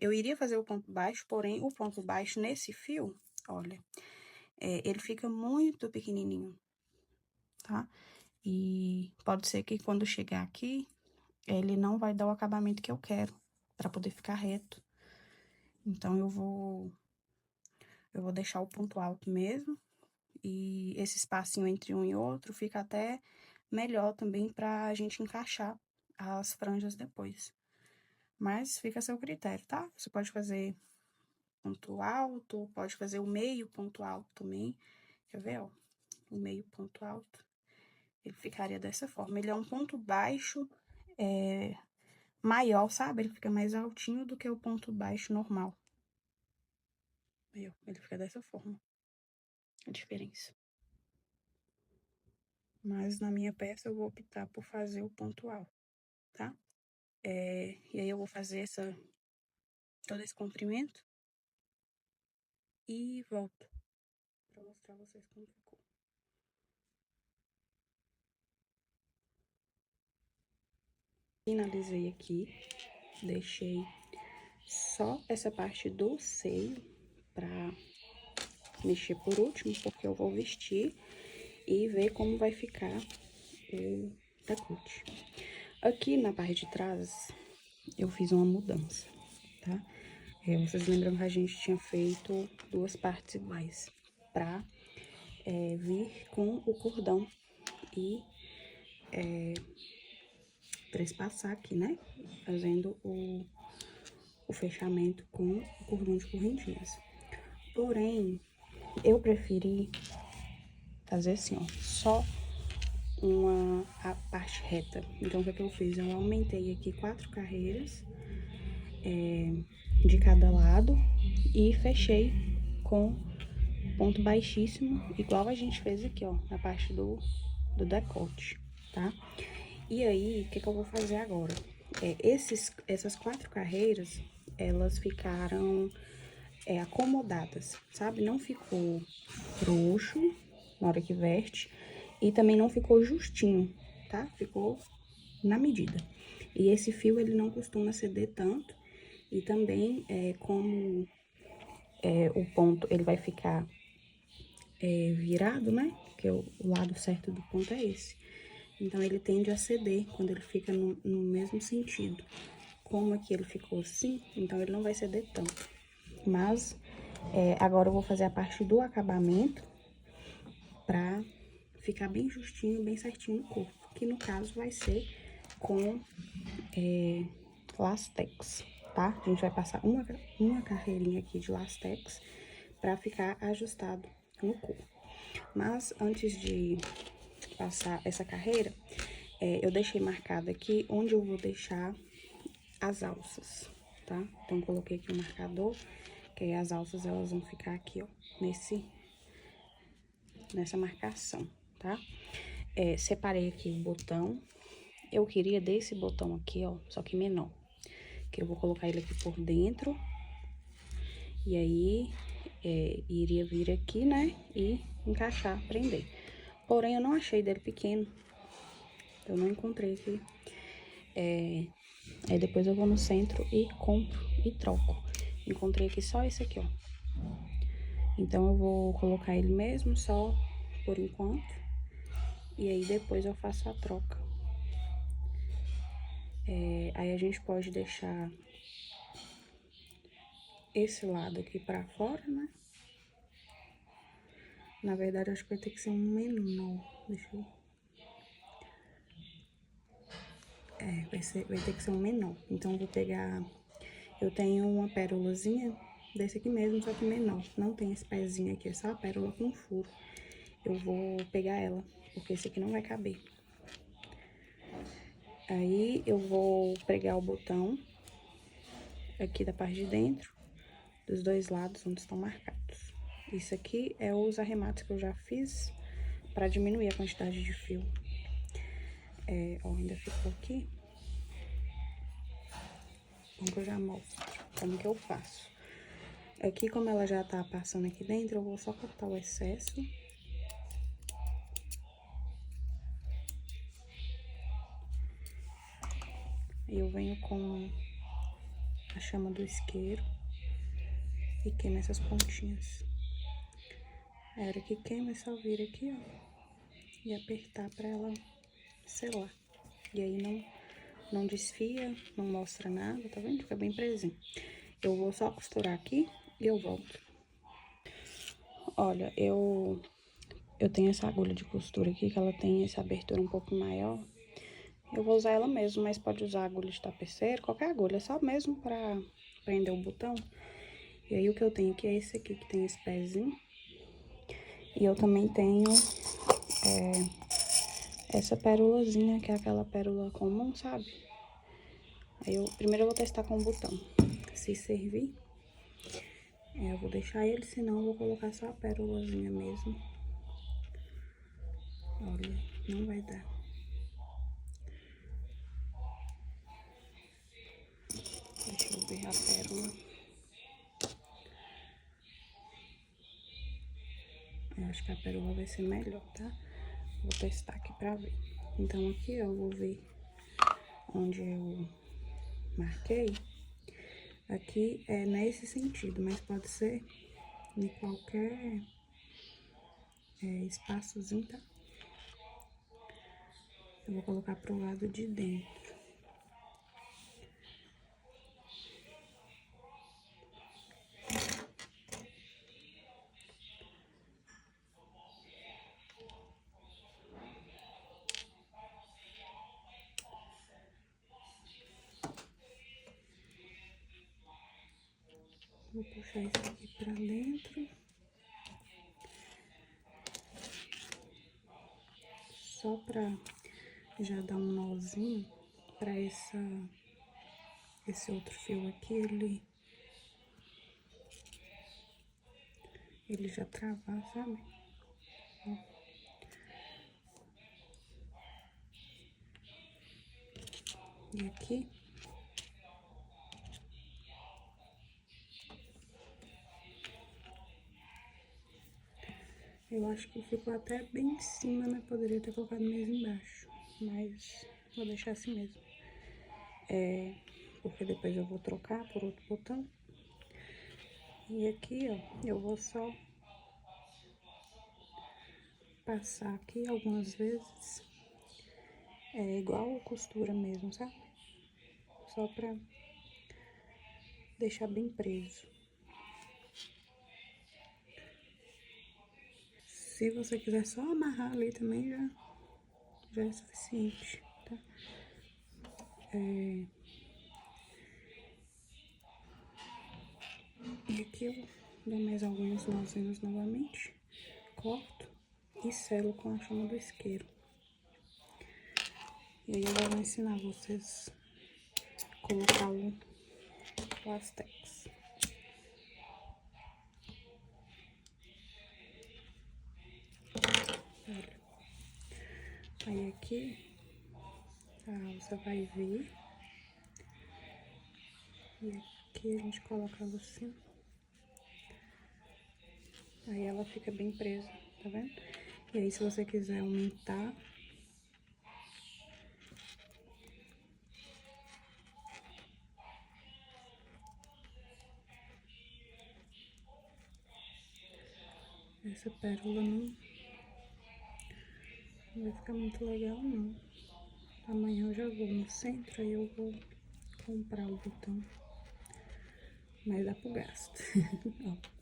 Eu iria fazer o ponto baixo, porém, o ponto baixo nesse fio, olha, ele fica muito pequenininho, tá? E pode ser que quando chegar aqui, ele não vai dar o acabamento que eu quero, pra poder ficar reto. Então, eu vou deixar o ponto alto mesmo, e esse espacinho entre um e outro fica até melhor também pra gente encaixar as franjas depois. Mas fica a seu critério, tá? Você pode fazer ponto alto, pode fazer o meio ponto alto também. Quer ver, ó? O meio ponto alto. Ele ficaria dessa forma. Ele é um ponto baixo maior, sabe? Ele fica mais altinho do que o ponto baixo normal. Aí, ó, ele fica dessa forma. A diferença. mas na minha peça eu vou optar por fazer o pontual, tá? E aí eu vou fazer todo esse comprimento e volto pra mostrar a vocês como ficou. Finalizei aqui, deixei só essa parte do seio pra mexer por último, porque eu vou vestir e ver como vai ficar o decote. Aqui na parte de trás, eu fiz uma mudança, tá? Vocês lembram que a gente tinha feito 2 partes iguais pra vir com o cordão e trespassar aqui, né? Fazendo o fechamento com o cordão de correntinhas. Porém, eu preferi fazer assim, ó, só a parte reta. Então, o que eu fiz? Eu aumentei aqui 4 carreiras de cada lado e fechei com ponto baixíssimo, igual a gente fez aqui, ó, na parte do decote, tá? E aí, o que eu vou fazer agora? Essas 4 carreiras, elas ficaram acomodadas, sabe? Não ficou frouxo na hora que veste e também não ficou justinho, tá? Ficou na medida. E esse fio, ele não costuma ceder tanto e também, como o ponto, ele vai ficar virado, né? Porque o lado certo do ponto é esse. Então, ele tende a ceder quando ele fica no mesmo sentido. Como aqui ele ficou assim, então ele não vai ceder tanto. Mas, agora eu vou fazer a parte do acabamento pra ficar bem justinho, bem certinho no corpo. Que no caso vai ser com Lastex, tá? A gente vai passar uma carreirinha aqui de Lastex pra ficar ajustado no corpo. Mas antes de passar essa carreira, eu deixei marcado aqui onde eu vou deixar as alças, tá? Então, coloquei aqui o marcador, que aí as alças, elas vão ficar aqui, ó, nessa marcação, tá? Separei aqui o botão. Eu queria desse botão aqui, ó, só que menor. Que eu vou colocar ele aqui por dentro. E aí, iria vir aqui, né, e encaixar, prender. Porém, eu não achei dele pequeno. Eu não encontrei aqui. Aí depois eu vou no centro e compro e troco. Encontrei aqui só esse aqui, ó. Então, eu vou colocar ele mesmo, só por enquanto. E aí, depois eu faço a troca. Aí, a gente pode deixar esse lado aqui pra fora, né? Na verdade, acho que vai ter que ser um menor. Deixa eu... vai ter que ser um menor. Então, eu vou pegar... Eu tenho uma pérolazinha desse aqui mesmo, só que menor. Não tem esse pezinho aqui, é só a pérola com furo. Eu vou pegar ela, porque esse aqui não vai caber. Aí, eu vou pregar o botão aqui da parte de dentro, dos 2 lados onde estão marcados. Isso aqui é os arremates que eu já fiz pra diminuir a quantidade de fio. Ó, ainda ficou aqui. Então, eu já mostro como que eu faço. Aqui, como ela já tá passando aqui dentro, eu vou só cortar o excesso. Aí, eu venho com a chama do isqueiro e queima essas pontinhas. A hora que queima, é só vir aqui, ó, e apertar pra ela selar. E aí, não desfia, não mostra nada, tá vendo? Fica bem presinho. Eu vou só costurar aqui e eu volto. Olha, eu tenho essa agulha de costura aqui, que ela tem essa abertura um pouco maior. Eu vou usar ela mesmo, mas pode usar agulha de tapeceiro, qualquer agulha, só mesmo pra prender o botão. E aí, o que eu tenho aqui é esse aqui, que tem esse pezinho. E eu também tenho essa pérolazinha, que é aquela pérola comum, sabe? Aí, primeiro eu vou testar com o botão. Se servir, eu vou deixar ele, senão eu vou colocar só a pérolazinha mesmo. Olha, Não vai dar. Deixa eu ver a pérola. Eu acho que a pérola vai ser melhor, tá? Vou testar aqui pra ver. Então, aqui eu vou ver onde eu marquei. Aqui é nesse sentido, mas pode ser em qualquer espaçozinho, tá? Eu vou colocar pro lado de dentro. Vou puxar isso aqui pra dentro. Só pra já dar um nozinho pra esse outro fio aqui, ele já travar, sabe? E aqui, eu acho que ficou até bem em cima, né? Poderia ter colocado mais embaixo, mas vou deixar assim mesmo. Porque depois eu vou trocar por outro botão. E aqui, ó, eu vou só passar aqui algumas vezes. É igual costura mesmo, sabe? Só pra deixar bem preso. Se você quiser só amarrar ali também, já é suficiente, tá? E aqui eu dou mais alguns nozinhos novamente, corto e selo com a chama do isqueiro. E aí eu vou ensinar vocês a colocar o lastex. Olha. Aí aqui a alça vai vir. E aqui a gente coloca ela assim. Aí ela fica bem presa, tá vendo? E aí se você quiser aumentar, essa pérola não vai ficar muito legal não. Amanhã eu já vou no centro, aí eu vou comprar o botão. Mas dá pro gasto. Ó.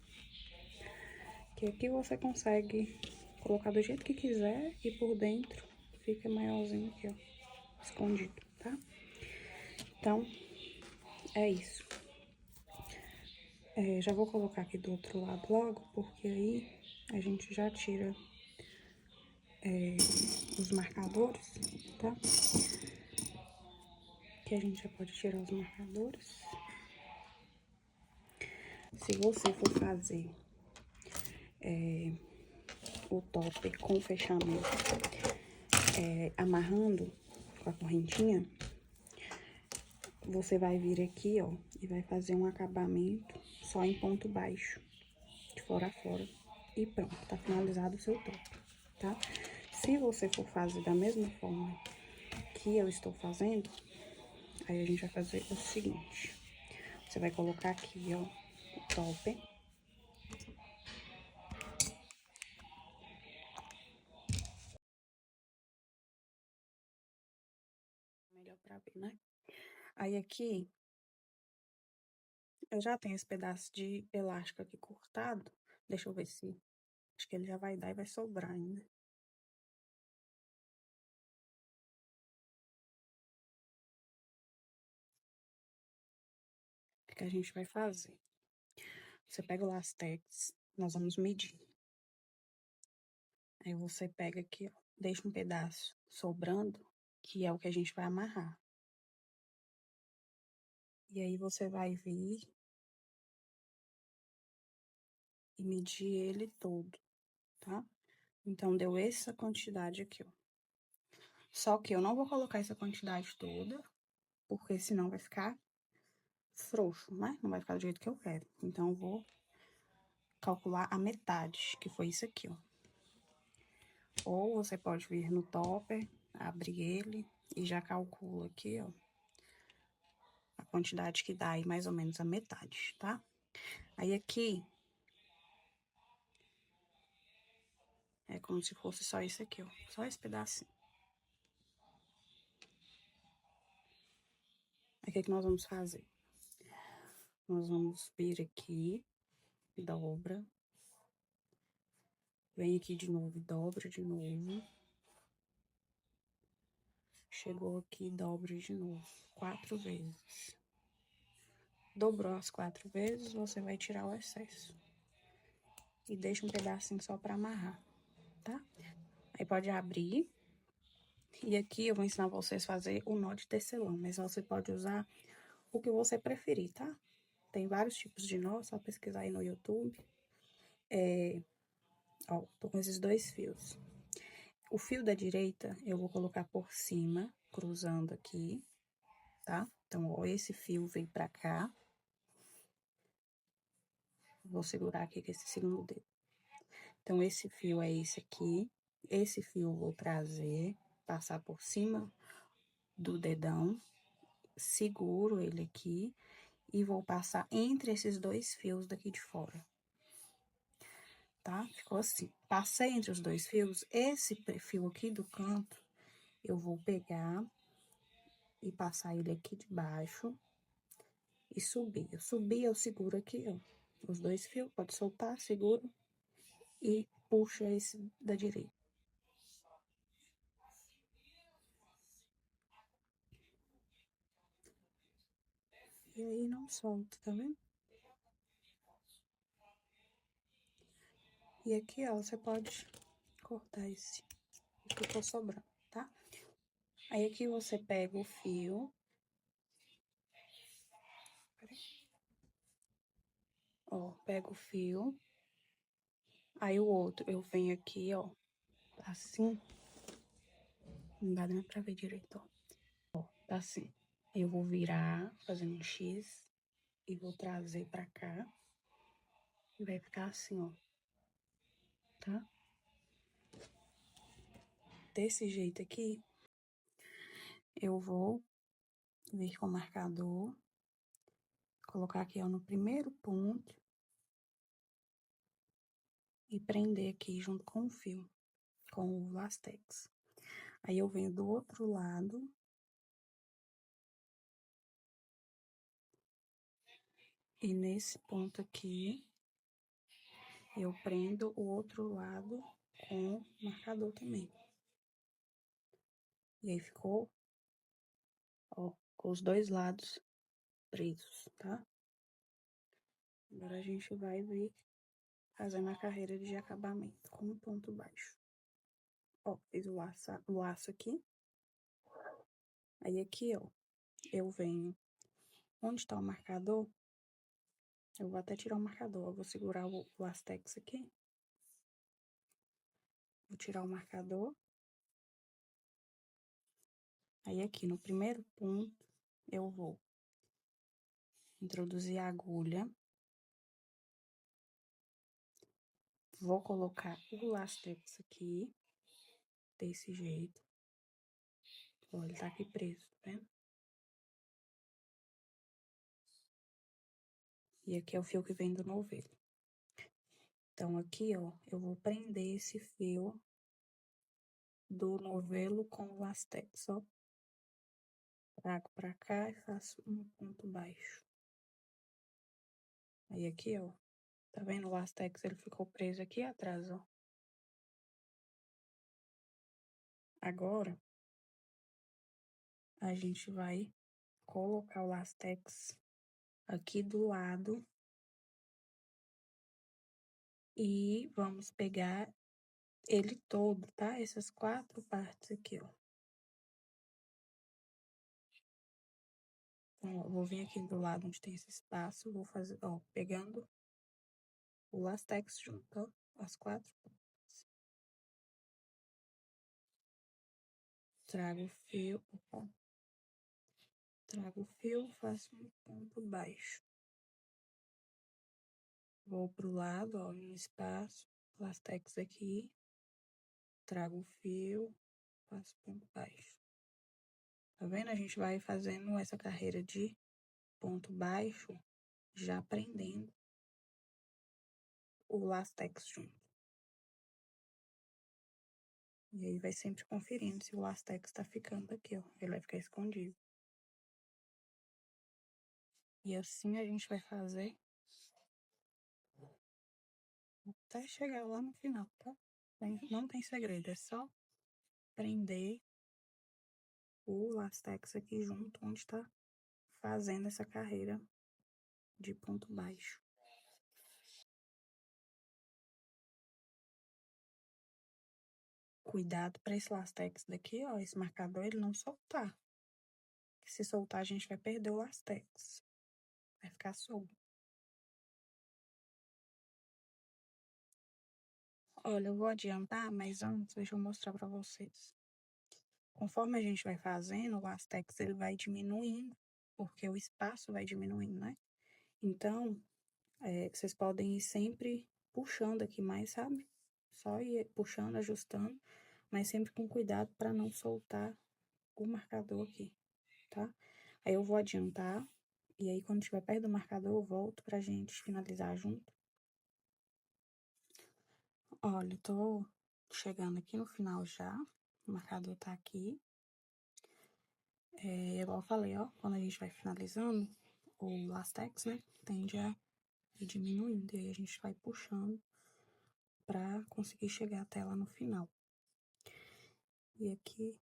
Que aqui você consegue colocar do jeito que quiser e por dentro fica maiorzinho aqui, ó, escondido, tá? Então, é isso. Já vou colocar aqui do outro lado logo, porque aí a gente já tira os marcadores, tá? Que a gente já pode tirar os marcadores. Se você for fazer o top com fechamento, amarrando com a correntinha, você vai vir aqui, ó, e vai fazer um acabamento só em ponto baixo, de fora a fora. E pronto, tá finalizado o seu top, tá? Se você for fazer da mesma forma que eu estou fazendo, aí a gente vai fazer o seguinte. Você vai colocar aqui, ó, o top. Melhor pra ver, né? Aí aqui, eu já tenho esse pedaço de elástico aqui cortado. Deixa eu ver se... Acho que ele já vai dar e vai sobrar ainda. O que a gente vai fazer? Você pega o lastex, nós vamos medir. Aí você pega aqui, ó, deixa um pedaço sobrando, que é o que a gente vai amarrar. E aí você vai vir e medir ele todo, tá? Então, deu essa quantidade aqui, ó. Só que eu não vou colocar essa quantidade toda, porque senão vai ficar frouxo, né? Não vai ficar do jeito que eu quero. Então, eu vou calcular a metade, que foi isso aqui, ó. Ou você pode vir no topper, abrir ele e já calcula aqui, ó, a quantidade que dá aí, mais ou menos a metade, tá? Aí, aqui, é como se fosse só isso aqui, ó, só esse pedacinho. Aí, o que que nós vamos fazer? Nós vamos vir aqui, dobra, vem aqui de novo e dobra de novo. Chegou aqui, dobra de novo, 4 vezes. Dobrou as 4 vezes, você vai tirar o excesso. E deixa um pedacinho só pra amarrar, tá? Aí, pode abrir. E aqui eu vou ensinar vocês a fazer o nó de tecelão, mas você pode usar o que você preferir, tá? Tem vários tipos de nó, só pesquisar aí no YouTube. Ó, tô com esses 2 fios. O fio da direita eu vou colocar por cima, cruzando aqui, tá? Então, ó, esse fio vem pra cá. Vou segurar aqui com esse segundo dedo. Então, esse fio é esse aqui. Esse fio eu vou trazer, passar por cima do dedão, seguro ele aqui e vou passar entre esses 2 fios daqui de fora. Tá? Ficou assim. Passei entre os 2 fios, esse fio aqui do canto, eu vou pegar e passar ele aqui de baixo e subir. Eu subi, eu seguro aqui, ó, os 2 fios, pode soltar, seguro e puxa esse da direita. E aí, não solta, tá vendo? E aqui, ó, você pode cortar esse que ficou sobrando, tá? Aí, aqui você pega o fio. Peraí. Ó, pega o fio. Aí, o outro, eu venho aqui, ó, assim. Não dá nem pra ver direito, ó. Ó, tá assim. Eu vou virar, fazendo um X, e vou trazer pra cá. E vai ficar assim, ó. Tá? Desse jeito aqui, eu vou vir com o marcador, colocar aqui, ó, no primeiro ponto. E prender aqui junto com o fio, com o lastex. Aí, eu venho do outro lado. E nesse ponto aqui, eu prendo o outro lado com o marcador também. E aí, ficou, ó, com os 2 lados presos, tá? Agora, a gente vai vir fazendo a carreira de acabamento com um ponto baixo. Ó, fiz o laço aqui. Aí, aqui, ó, eu venho onde tá o marcador, eu vou até tirar o marcador, eu vou segurar o lastex aqui. Vou tirar o marcador. Aí, aqui no primeiro ponto, eu vou introduzir a agulha. Vou colocar o lastex aqui, desse jeito. Ó, ele tá aqui preso, tá vendo? E aqui é o fio que vem do novelo. Então, aqui, ó, eu vou prender esse fio do novelo com o lastex, ó. Trago pra cá e faço um ponto baixo. Aí, aqui, ó, tá vendo? O lastex, ele ficou preso aqui atrás, ó. Agora, a gente vai colocar o lastex aqui do lado. E vamos pegar ele todo, tá? Essas 4 partes aqui, ó. Então, ó, vou vir aqui do lado onde tem esse espaço, vou fazer, ó, pegando o lastex junto, ó, as 4 pontas. trago o fio, trago o fio, faço um ponto baixo. Vou pro lado, ó, no espaço, lastex aqui, trago o fio, faço ponto baixo. Tá vendo? A gente vai fazendo essa carreira de ponto baixo, já prendendo o lastex junto. E aí vai sempre conferindo se o lastex tá ficando aqui, ó. Ele vai ficar escondido. E assim a gente vai fazer até chegar lá no final, tá? Não tem segredo, é só prender o lastex aqui junto, onde tá fazendo essa carreira de ponto baixo. Cuidado para esse lastex daqui, ó, esse marcador, ele não soltar. Que se soltar, a gente vai perder o lastex. Vai ficar solto. Olha, eu vou adiantar, mas antes, deixa eu mostrar para vocês. Conforme a gente vai fazendo, o lastex ele vai diminuindo, porque o espaço vai diminuindo, né? Então, vocês podem ir sempre puxando aqui mais, sabe? Só ir puxando, ajustando, mas sempre com cuidado para não soltar o marcador aqui, tá? Aí eu vou adiantar, e aí quando estiver perto do marcador eu volto pra gente finalizar junto. Olha, eu tô chegando aqui no final já, o marcador tá aqui. Igual eu falei, ó, quando a gente vai finalizando, o lastex, né, tende a ir diminuindo, e aí a gente vai puxando pra conseguir chegar até lá no final. E aqui,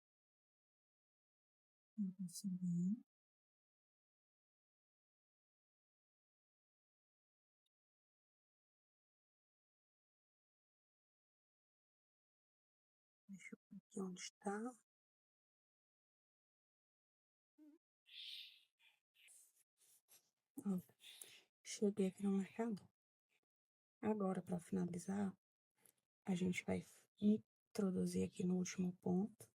eu consegui. Deixa eu ver aqui onde está. Ó, cheguei aqui no marcador. Agora, pra finalizar, a gente vai introduzir aqui no último ponto.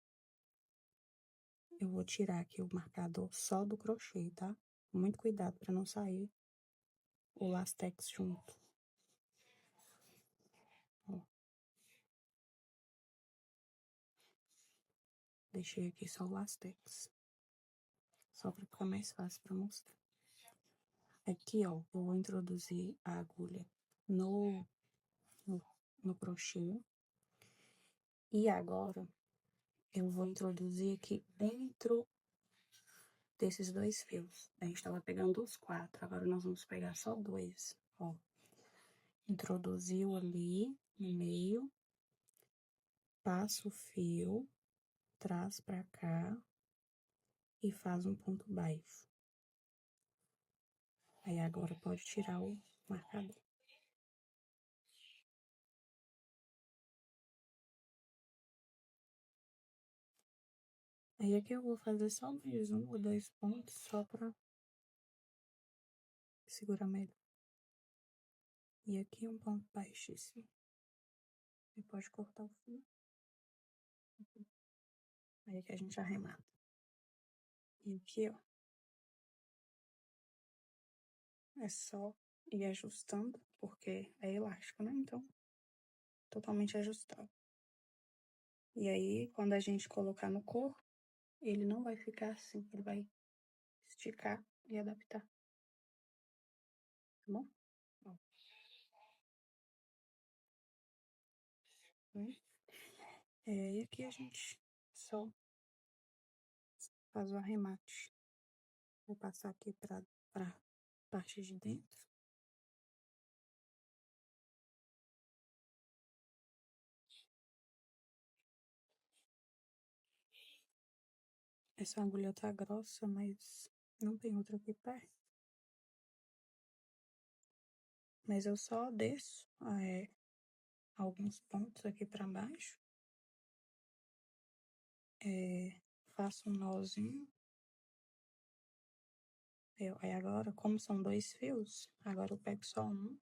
Eu vou tirar aqui o marcador só do crochê, tá? Muito cuidado para não sair o lastex junto. Ó. Deixei aqui só o lastex. Só para ficar mais fácil para mostrar. Aqui, ó, eu vou introduzir a agulha no, no crochê. E agora, eu vou introduzir aqui dentro desses dois fios. A gente tava pegando os 4, agora nós vamos pegar só 2, ó. Introduziu ali no meio, passa o fio, traz pra cá e faz um ponto baixo. Aí agora pode tirar o marcador. Aí aqui eu vou fazer só mais um ou 2 pontos, só pra segurar melhor. E aqui um ponto baixíssimo. E pode cortar o fio. Aí aqui a gente arremata. E aqui, ó, é só ir ajustando, porque é elástico, né? Então, totalmente ajustável. E aí, quando a gente colocar no corpo, ele não vai ficar assim, ele vai esticar e adaptar. Tá bom? Ó. Né? E aqui a gente só faz o arremate. Vou passar aqui pra parte de dentro. Essa agulha tá grossa, mas não tem outra aqui perto. Mas eu só desço alguns pontos aqui pra baixo. Faço um nozinho. Aí agora, como são 2 fios, agora eu pego só um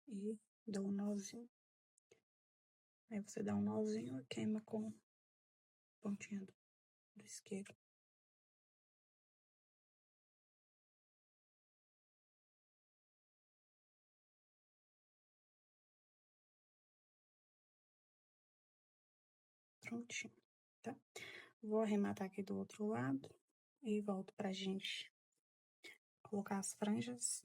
e dou um nozinho. Aí você dá um nozinho e queima com pontinha do isqueiro. Prontinho, tá? Vou arrematar aqui do outro lado e volto pra gente colocar as franjas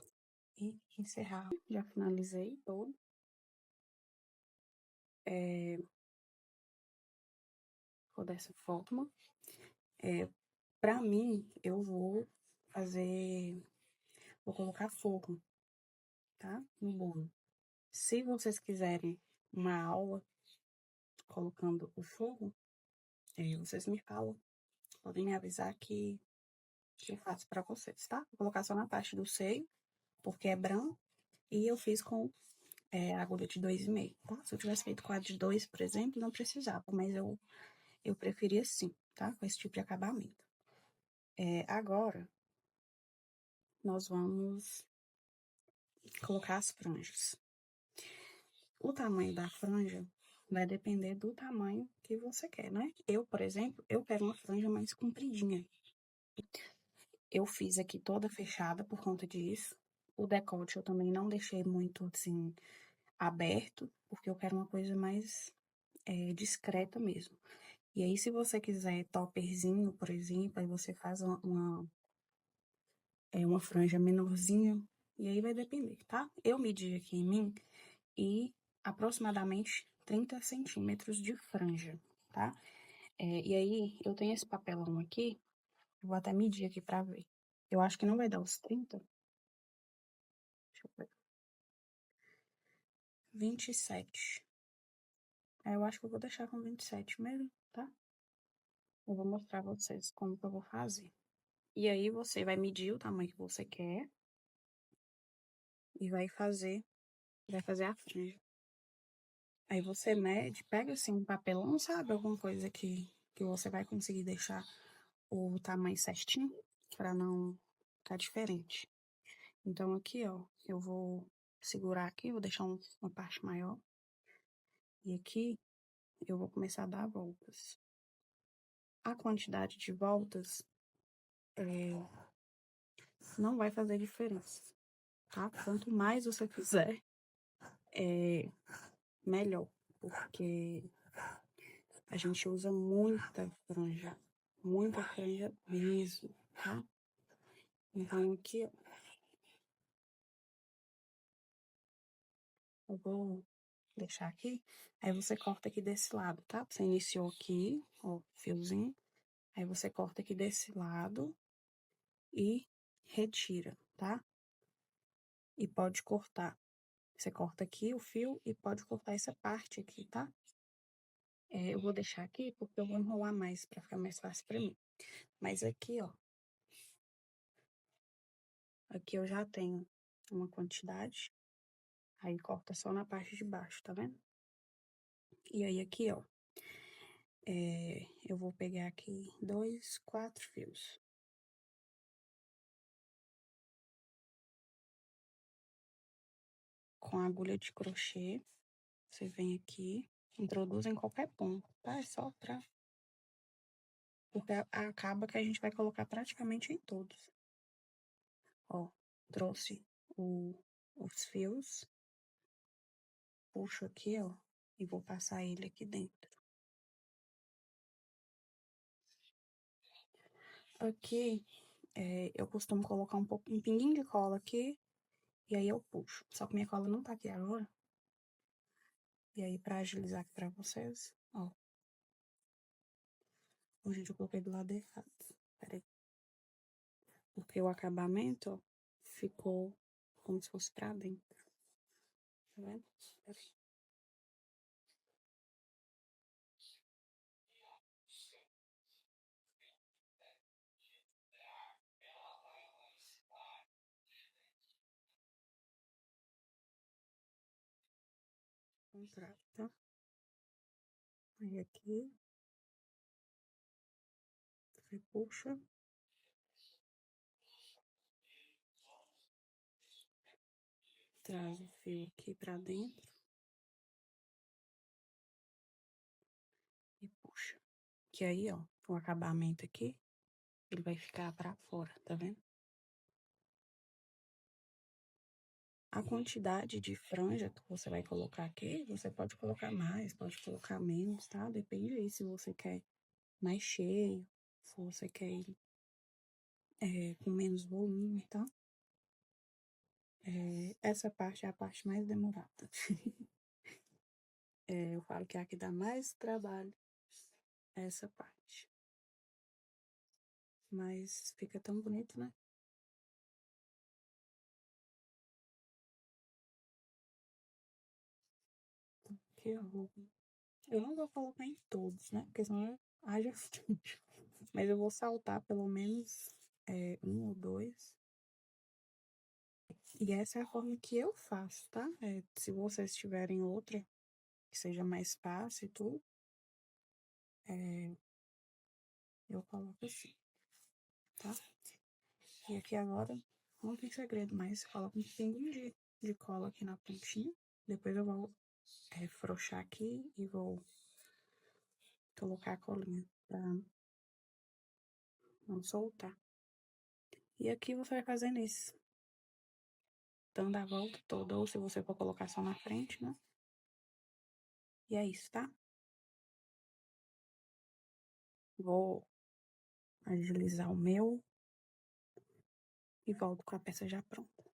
e encerrar. Já finalizei todo. Ficou dessa forma. Pra mim, eu vou fazer... Vou colocar forro, tá? No bolo. Se vocês quiserem uma aula colocando o forro, vocês me falam. Podem me avisar que eu faço pra vocês, tá? Vou colocar só na parte do seio, porque é branco. E eu fiz com agulha de 2,5, tá? Se eu tivesse feito com a de 2, por exemplo, não precisava. Mas eu preferia assim, tá? Com esse tipo de acabamento. Agora, nós vamos colocar as franjas. O tamanho da franja vai depender do tamanho que você quer, né? Eu, por exemplo, eu quero uma franja mais compridinha. Eu fiz aqui toda fechada por conta disso. O decote eu também não deixei muito, assim, aberto, porque eu quero uma coisa mais discreta mesmo. E aí, se você quiser topperzinho, por exemplo, aí você faz uma franja menorzinha, e aí vai depender, tá? Eu medi aqui em mim e aproximadamente 30 centímetros de franja, tá? E aí, eu tenho esse papelão aqui, eu vou até medir aqui pra ver. Eu acho que não vai dar os 30. Deixa eu ver. 27. Eu acho que eu vou deixar com 27 mesmo, tá? Eu vou mostrar pra vocês como que eu vou fazer. E aí, você vai medir o tamanho que você quer e vai fazer a franja. Aí você mede, pega assim um papelão, sabe? Alguma coisa que você vai conseguir deixar o tamanho certinho, pra não ficar diferente. Então, aqui, ó, eu vou segurar aqui, vou deixar uma parte maior. E aqui, eu vou começar a dar voltas. A quantidade de voltas não vai fazer diferença, tá? Quanto mais você fizer, melhor. Porque a gente usa muita franja mesmo, tá? Então, aqui, ó, eu vou deixar aqui. Aí, você corta aqui desse lado, tá? Você iniciou aqui, ó, fiozinho. Aí, você corta aqui desse lado e retira, tá? E pode cortar. Você corta aqui o fio e pode cortar essa parte aqui, tá? Eu vou deixar aqui porque eu vou enrolar mais pra ficar mais fácil pra mim. Mas aqui, ó. Aqui eu já tenho uma quantidade. Aí, corta só na parte de baixo, tá vendo? E aí, aqui, ó. Eu vou pegar aqui 2, 4 fios. Com a agulha de crochê, você vem aqui, introduz em qualquer ponto, tá? É só pra... Porque acaba que a gente vai colocar praticamente em todos. Ó, trouxe os fios, puxo aqui, ó, e vou passar ele aqui dentro. Aqui, eu costumo colocar um pinguinho de cola aqui, e aí eu puxo. Só que minha cola não tá aqui agora. E aí, pra agilizar aqui pra vocês, ó. Gente, eu coloquei do lado errado. Peraí. Porque o acabamento, ó, ficou como se fosse pra dentro. Tá vendo? Peraí. Contrário, tá? Aí aqui, você puxa. Traz o fio aqui pra dentro. E puxa. Que aí, ó, o acabamento aqui, ele vai ficar pra fora, tá vendo? A quantidade de franja que você vai colocar aqui, você pode colocar mais, pode colocar menos, tá? Depende aí se você quer mais cheio, se você quer ele com menos volume, tá? Essa parte é a parte mais demorada. Eu falo que é a que dá mais trabalho, essa parte. Mas fica tão bonito, né? Que eu não vou colocar em todos, né? Porque senão haja fútil. Mas eu vou saltar pelo menos um ou dois. E essa é a forma que eu faço, tá? Se vocês tiverem outra que seja mais fácil e tudo, eu coloco assim, tá? E aqui agora não tem segredo, mas coloca um pinguinho de cola aqui na pontinha. Depois eu vou frouxar aqui e vou colocar a colinha pra não soltar. E aqui você vai fazendo isso, dando a volta toda, ou se você for colocar só na frente, né? E é isso, tá? Vou agilizar o meu e volto com a peça já pronta.